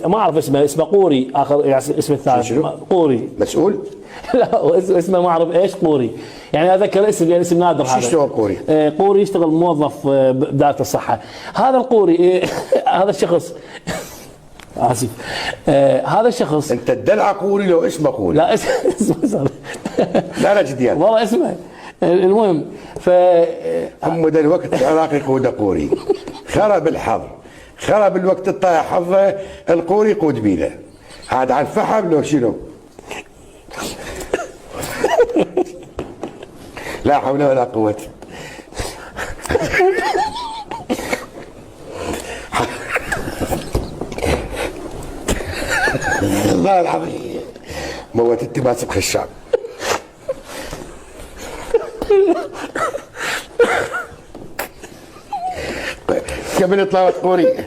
ما اعرف اسمه قوري اخر، يعني اسمه الثالث شنو؟ قوري. مسؤول؟ لا هو اسمه ما اعرف ايش، قوري يعني اذكر اسم، يعني اسم نادر. شو هذا يشتغل قوري؟ قوري يشتغل موظف بدايه الصحه. هذا القوري هذا الشخص اسف هذا الشخص. انت الدلع قوري لو اسمه قوري؟ لا اسمه لا جديان والله اسمه. المهم هم ذا الوقت العراقي قود قوري، خرب الحظ، خرب الوقت الطايح حظه، القوري قود بيله. عاد على الفحم لو شنو؟ لا حول ولا قوة. الله العظيم موت انت ماسك خشاب. قبل يطلع قوري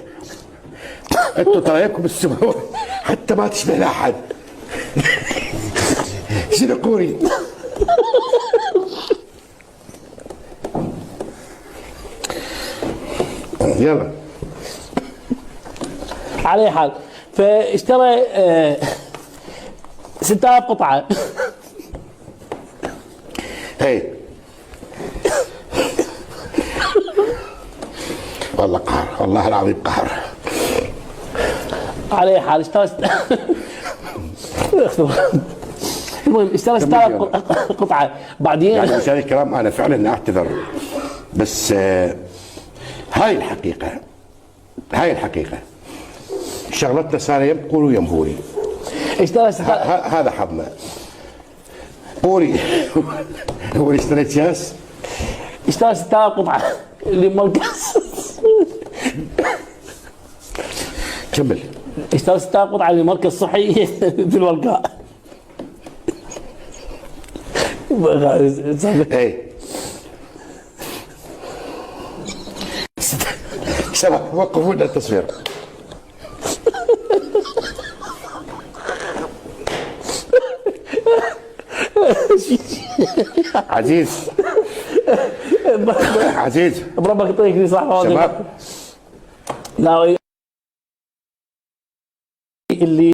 انتوا طايبكم السماوات حتى ما تشبه لاحد. شنو قوري؟ يلا على حال. فاشترى 6000 قطعه. هي والله قهر، والله العظيم قهر. على حال اشترى المهم اشترى 6000 قطعه بعدين. يعني مشاهدينا الكرام انا فعلا اعتذر، بس هاي الحقيقه، هاي الحقيقه شغلتنا صار يم قوري ويم بوري. اشترى هذا حظنا. قوري هو اللي اشتريت ياس. اشترى 6000 قطعه لمركز. كمل. اشترى 6000 قطعه لمركز صحي في الورداء. اي شباب وقفوا لنا التصوير. عزيز عزيز بربك يطيقني صح. شباب لا اللي